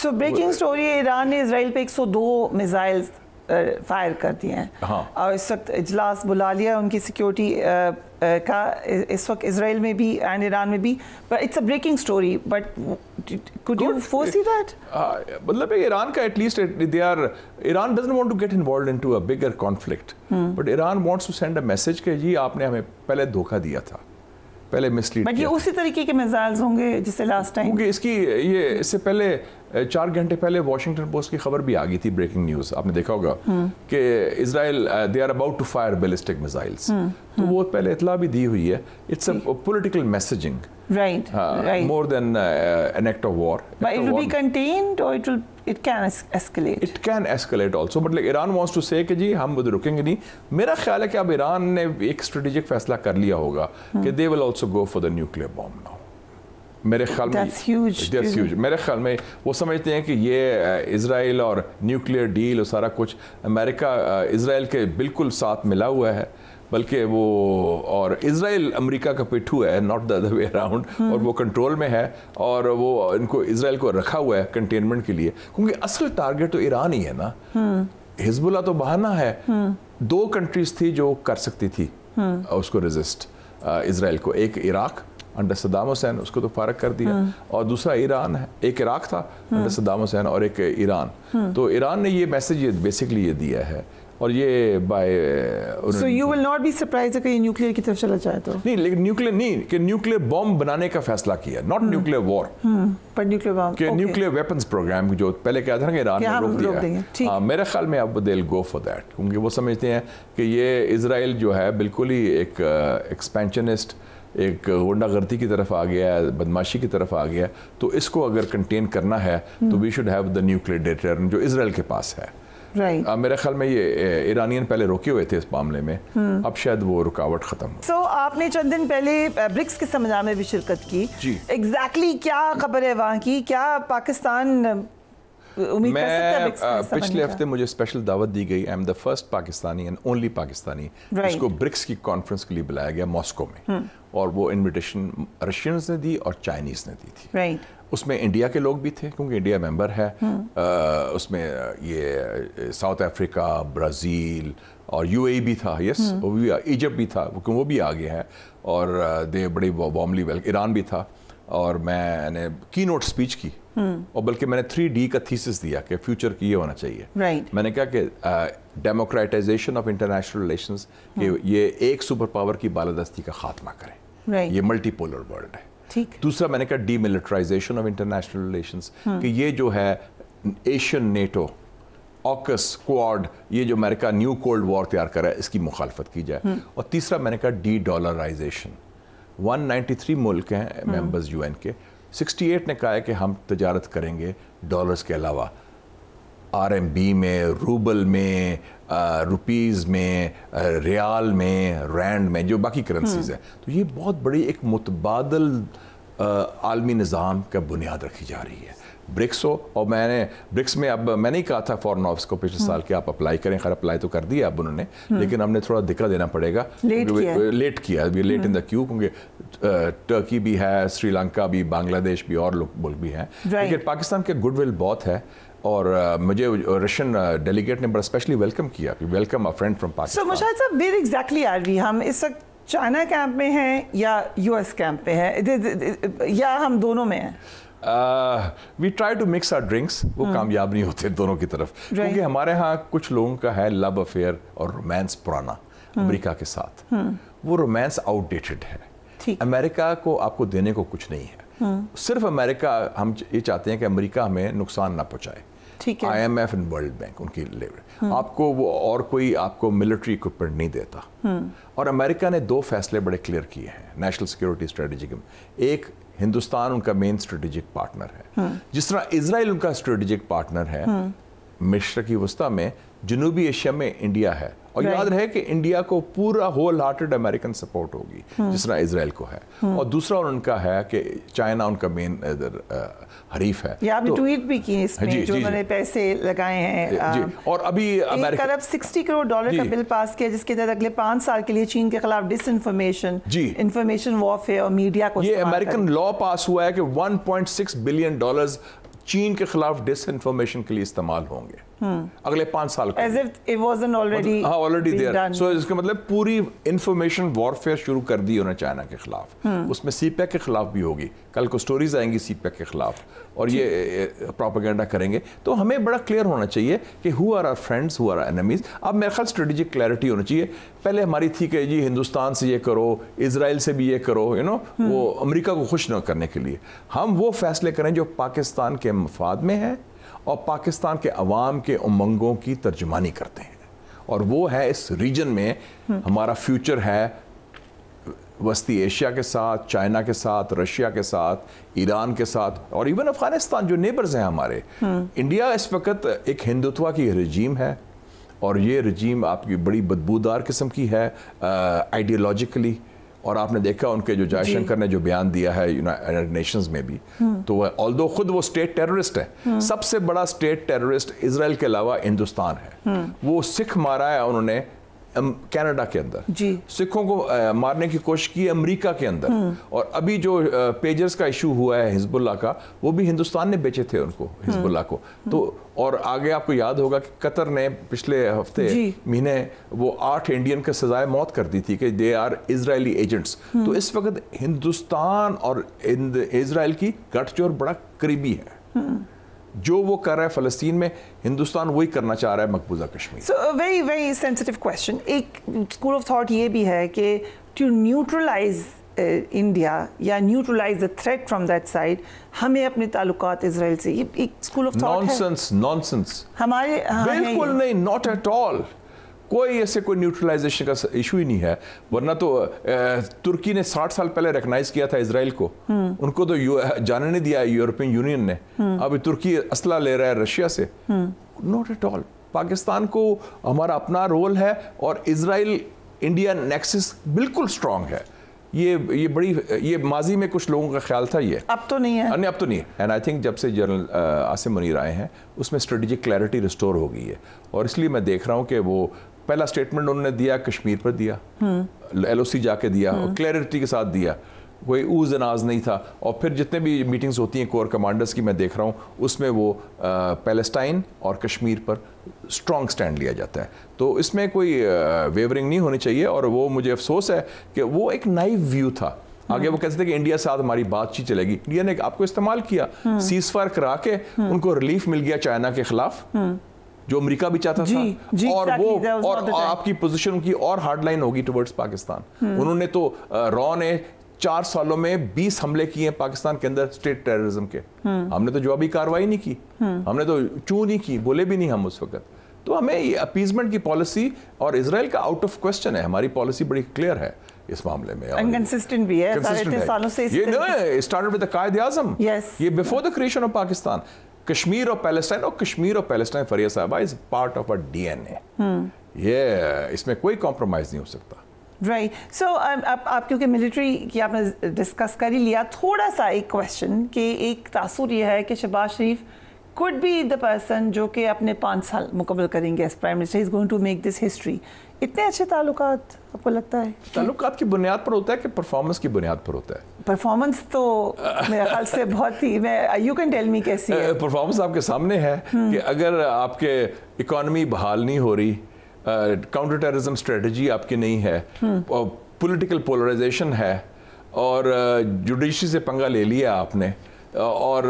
So breaking story ہے، ایران نے اسرائیل پہ 102 میزائلز فائر کر دیے ہیں اور اس وقت اجلاس بلا لیا ان کی سیکیورٹی کا اس وقت اسرائیل میں بھی اینڈ ایران میں بھی. But it's a breaking story. But could you foresee that? مطلب ایران کا at least Iran doesn't want to get involved into a bigger conflict. But Iran wants to send a message کہ جی آپ نے ہمیں پہلے دھوکہ دیا تھا، پہلے مسلیڈ کیا. بٹ یہ اسی طریقے کے میزائلز ہوں گے جس سے لاسٹ ٹائم. کیونکہ اس سے پہلے 4 گھنٹے پہلے واشنگٹن پوسٹ کی خبر بھی آ گئی تھی، بریکنگ نیوز آپ نے دیکھا ہوگا کہ Israel they are about to fire ballistic missiles. تو وہ پہلے اطلاع بھی دی ہوئی ہے. It's a political messaging more than an act of war. But it will be contained or it can escalate? It can escalate also, but like Iran wants to say کہ جی ہم ادھر رکیں گے نہیں. میرا خیال ہے کہ اب ایران نے ایک اسٹریٹجک فیصلہ کر لیا ہوگا کہ they will also go for the nuclear bomb now. میرے خیال میں That's huge. میرے خیال میں وہ سمجھتے ہیں کہ یہ اسرائیل اور نیوکلیئر ڈیل اور سارا کچھ امریکہ اسرائیل کے بالکل ساتھ ملا ہوا ہے، بلکہ وہ اور اسرائیل امریکہ کا پٹھو ہے، not the other way around. اور وہ کنٹرول میں ہے اور وہ ان کو اسرائیل کو رکھا ہوا ہے کنٹینمنٹ کے لیے، کیونکہ اصل ٹارگیٹ تو ایران ہی ہے نا. حزب اللہ تو بہانہ ہے. 2 کنٹریز تھی جو کر سکتی تھی اس کو ریزسٹ اسرائیل کو. ایک عراق انڈر صدام حسین، اس کو تو فارغ کر دیا، اور دوسرا ایران ہے. ایک عراق تھا انڈر صدام حسین اور ایک ایران. تو ایران نے یہ میسج بیسکلی یہ دیا ہے. اور یہ So you will not be surprised کہ یہ نیوکلیئر کی طرف چلا جائے تو نہیں، لیکن نیوکلیئر نہیں کہ نیوکلیئر بم بنانے کا فیصلہ کیا، ناٹ نیوکلیئر وار. پر نیوکلیئر بم کہ نیوکلیئر ویپنز پروگرام جو پہلے کہا تھا کہ ایران نے روک دیا. میرے خیال میں اب they'll go for that، کیونکہ وہ سمجھتے ہیں کہ یہ اسرائیل جو ہے بالکل ہی ایک ایکسپینشنسٹ، ایک غنڈہ گردی کی طرف آ گیا ہے، بدماشی کی طرف آ گیا ہے. تو اس کو اگر کنٹین کرنا ہے تو we should have the nuclear deterrent جو اسرائیل کے پاس ہے. میرے خیال میں یہ ایرانین پہلے روکے ہوئے تھے اس معاملے میں، اب شاید وہ رکاوٹ ختم ہو. سو آپ نے چند دن پہلے برکس کے سمجھا میں بھی شرکت کی. ایگزیکٹلی کیا خبر ہے وہاں کی؟ کیا پاکستان امید کر سکتا ہے؟ پچھلے ہفتے مجھے اسپیشل دعوت دی گئی. I am the first Pakistani and only Pakistani جس کو برکس کی کانفرنس کے لیے بلایا گیا ماسکو میں، اور وہ انویٹیشن رشینز نے دی اور چائنیز نے دی تھی. اس میں انڈیا کے لوگ بھی تھے کیونکہ انڈیا ممبر ہے. اس میں یہ ساؤتھ افریقہ، برازیل اور یو اے بھی تھا. یس، وہ بھی ایجپٹ بھی تھا کیونکہ وہ بھی آگے ہیں. اور دے بڑی وارملی ایران بھی تھا. اور میں نے کی نوٹ اسپیچ کی، اور بلکہ میں نے 3D کا تھیسس دیا کہ فیوچر کی یہ ہونا چاہیے. میں نے کہا کہ ڈیموکریٹائزیشن آف انٹرنیشنل ریلیشنز، کہ یہ ایک سپر پاور کی بالادستی کا خاتمہ کریں. یہ ملٹی پولر ورلڈ ہے. دوسرا میں نے کہا D militarisation of international relations, کہ یہ جو ہے ایشین نیٹو، آکس، کوآڈ، یہ جو امریکہ نیو کولڈ وار تیار کر رہا ہے، اس کی مخالفت کی جائے. اور تیسرا میں نے کہا ڈی ڈالرائزیشن. 193 ملک ہیں ممبرز یو این کے، 68 نے کہا ہے کہ ہم تجارت کریں گے ڈالرز کے علاوہ، RMB میں، روبل میں، روپیز میں، ریال میں، رینڈ میں، جو باقی کرنسیز ہیں. تو یہ بہت بڑی ایک متبادل عالمی نظام کا بنیاد رکھی جا رہی ہے. برکس ہو، اور میں نے برکس میں اب میں نہیں کہا تھا فارن آفس کو پچھلے سال کہ آپ اپلائی کریں، خیر اپلائی تو کر دیا اب انہوں نے، لیکن ہم نے تھوڑا دھکا دینا پڑے گا، لیٹ کیا، لیٹ ان دا کیو، کیونکہ ٹرکی بھی ہے، سری لنکا بھی، بنگلہ دیش بھی، اور ملک بھی ہیں. لیکن پاکستان کے گڈ ول بہت ہے. اور مجھے رشین ڈیلیگیٹ نے بڑا اسپیشلی ویلکم کیا کہ welcome a friend from Pakistan. So Mushahid sahab, where exactly are وی؟ ہم اس وقت چائنا کیمپ میں ہیں یا US کیمپ پہ ہیں، یا ہم دونوں میں ہیں؟ We try to mix our drinks. وہ کامیاب نہیں ہوتے دونوں کی طرف، کیونکہ ہمارے ہاں کچھ لوگوں کا ہے لو افیئر اور رومانس پرانا امریکہ کے ساتھ. وہ رومانس آؤٹ ڈیٹڈ ہے. امریکہ کو آپ کو دینے کو کچھ نہیں ہے. صرف امریکہ، ہم یہ چاہتے ہیں کہ امریکہ ہمیں نقصان نہ پہنچائے. IMF اینڈ ورلڈ بینک ان کی لیول، آپ کو وہ اور کوئی آپ کو ملٹری اکوپمنٹ نہیں دیتا. اور امریکہ نے 2 فیصلے بڑے کلیئر کیے ہیں نیشنل سیکورٹی اسٹریٹجی کے. ایک، ہندوستان ان کا مین اسٹریٹجک پارٹنر ہے، جس طرح اسرائیل ان کا اسٹریٹجک پارٹنر ہے مشرقی وسطیٰ میں. جنوبی ایشیا میں انڈیا ہے، اور یاد رہے کہ انڈیا کو پورا ہول ہارٹڈ امریکن سپورٹ ہوگی جس طرح اسرائیل کو ہے. اور دوسرا ان کا ہے کہ چائنا ان کا مین حریف ہے. یہ آپ نے ٹویٹ بھی کی اس میں، جو انہوں نے پیسے لگائے ہیں. اور ابھی ایک ارب $60 کروڑ کا بل پاس کیا، جس کے تحت اگلے 5 سال کے لیے چین کے خلاف ڈس انفارمیشن، انفارمیشن وارفیئر اور میڈیا کو. یہ امریکن لا پاس ہوا ہے کہ $1.6 بلین چین کے خلاف ڈس انفارمیشن کے لیے استعمال ہوں گے اگلے 5 سال as if it wasn't already there. So اس کا مطلب پوری انفارمیشن وارفیئر شروع کر دی انہوں نے چائنا کے خلاف. اس میں سی پیک کے خلاف بھی ہوگی, کل کو سٹوریز آئیں گی سی پیک کے خلاف, اور یہ پروپیگنڈا کریں گے. تو ہمیں بڑا کلیئر ہونا چاہیے کہ who are our friends, who are our enemies. اب میرے خیال اسٹریٹجک کلیئرٹی ہونی چاہیے. پہلے ہماری تھی کہ جی ہندوستان سے یہ کرو, اسرائیل سے بھی یہ کرو, وہ امریکہ کو خوش نہ کرنے کے لیے. ہم وہ فیصلے کریں جو پاکستان کے مفاد میں ہیں اور پاکستان کے عوام کے امنگوں کی ترجمانی کرتے ہیں, اور وہ ہے اس ریجن میں ہمارا فیوچر ہے وسطی ایشیا کے ساتھ, چائنا کے ساتھ, رشیا کے ساتھ, ایران کے ساتھ, اور ایون افغانستان جو نیبرز ہیں ہمارے. انڈیا اس وقت ایک ہندوتوا کی رجیم ہے, اور یہ رجیم آپ کی بڑی بدبودار قسم کی ہے آئیڈیالوجیکلی, اور آپ نے دیکھا ان کے جو جے شنکر نے جو بیان دیا ہے یونائیٹڈ نیشنز میں بھی, تو آلدو خود وہ اسٹیٹ ٹیررسٹ ہے, سب سے بڑا اسٹیٹ ٹیررسٹ اسرائیل کے علاوہ ہندوستان ہے. وہ سکھ مارا ہے انہوں نے کینیڈا کے اندر, سکھوں کو مارنے کی کوشش کی امریکہ کے اندر, اور ابھی جو پیجرز کا ایشو ہوا ہے حزب اللہ کا, وہ بھی ہندوستان نے بیچے تھے ان کو, حزب اللہ کو. تو اور آگے آپ کو یاد ہوگا کہ قطر نے پچھلے ہفتے مہینے وہ 8 انڈین کا سزائے موت کر دی تھی کہ دے آر اسرائیلی ایجنٹس. تو اس وقت ہندوستان اور اسرائیل کی گٹھ جوڑ بڑا قریبی ہے. جو وہ کر رہا ہے فلسطین میں, ہندوستان وہی کرنا چاہ رہا ہے مقبوضہ Kashmir. So a very very sensitive question. ایک school of thought یہ بھی ہے کہ to neutralize India یا neutralize the threat from that side, ہمیں اپنے تعلقات اسرائیل سے, یہ ایک school of thought ہے. نانسنس ہمارے بالکل نہیں, not at all. کوئی ایسے کوئی نیوٹرلائزیشن کا ایشو ہی نہیں ہے. ورنہ تو ترکی نے 60 سال پہلے ریکگنائز کیا تھا اسرائیل کو, ان کو تو جانے نہیں دیا یورپین یونین نے. اب ترکی اسلحہ لے رہا ہے رشیا سے. Not at all. پاکستان کو ہمارا اپنا رول ہے, اور اسرائیل انڈیا نیکسس بالکل اسٹرانگ ہے. یہ بڑی, یہ ماضی میں کچھ لوگوں کا خیال تھا, یہ اب تو نہیں ہے. نہیں اب تو نہیں ہے. اینڈ آئی تھنک جب سے جنرل عاصم منیر آئے ہیں اس میں اسٹریٹجک کلیئرٹی ریسٹور ہو گئی ہے, اور اس لیے میں دیکھ رہا ہوں کہ وہ پہلا سٹیٹمنٹ انہوں نے دیا کشمیر پر دیا, ایل او سی جا کے دیا, اور کلیئرٹی کے ساتھ دیا, کوئی اوز اناز نہیں تھا. اور پھر جتنے بھی میٹنگز ہوتی ہیں کور کمانڈرز کی میں دیکھ رہا ہوں, اس میں وہ پیلسٹائن اور کشمیر پر اسٹرانگ سٹینڈ لیا جاتا ہے. تو اس میں کوئی ویورنگ نہیں ہونی چاہیے, اور وہ مجھے افسوس ہے کہ وہ ایک نائیو ویو تھا. آگے وہ کہتے تھے کہ انڈیا سے ہماری بات چیت چلے گی. انڈیا نے آپ کو استعمال کیا, سیز فائر کرا کے ان کو ریلیف مل گیا چائنا کے خلاف, جو امریکہ بھی چاہتا تھا, اور وہ اور آپ کی پوزیشن کی اور ہارڈ لائن ہوگی ٹورڈز پاکستان. انہوں نے تو رو نے 4 سالوں میں 20 حملے کیے ہیں پاکستان کے اندر اسٹیٹ ٹیررزم کے. ہم نے تو جوابی کارروائی نہیں کی, ہم نے تو چوں نہیں کی, بولے بھی نہیں ہم اس وقت. تو ہمیں یہ اپیزمنٹ کی پالیسی, اور اسرائیل کا آؤٹ آف کوسچن ہے, ہماری پالیسی بڑی کلیئر ہے اس معاملے میں. انکنسسٹنٹ بھی ہے, 3.5 سالوں سے. یہ اسٹارٹڈ ود قائد اعظم, یہ before the creation of Pakistan. Kashmir اور پیلسٹائن فریہ صاحبہ is part of our DNA. یہ اس میں کوئی کمپرومائز نہیں ہو سکتا. رائٹ. سو آپ کیونکہ ملٹری کی آپ نے ڈسکس کر ہی لیا, تھوڑا سا ایک کویشچن کہ ایک تاثر یہ ہے کہ شہباز شریف could be the person جو کہ اپنے 5 سال مکمل کریں گے as Prime Minister, he is going to make this history. اتنے اچھے تعلقات آپ کو لگتا ہے؟ تعلقات کی بنیاد پر ہوتا ہے کہ پرفارمنس کی بنیاد پر ہوتا ہے؟ پرفارمنس تو میرے خیال سے بہت ہی, you can tell me کیسی ہے پرفارمنس. آپ کے سامنے ہے کہ اگر آپ کے اکانومی بحال نہیں ہو رہی, کاؤنٹر ٹیررزم اسٹریٹجی آپ کی نہیں ہے, پولیٹیکل پولرائزیشن ہے, اور جوڈیشری سے پنگا لے لیا آپ نے, اور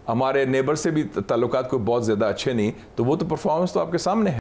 ہمارے نیبر سے بھی تعلقات کوئی بہت زیادہ اچھے نہیں, تو وہ تو پرفارمنس تو آپ کے سامنے ہے.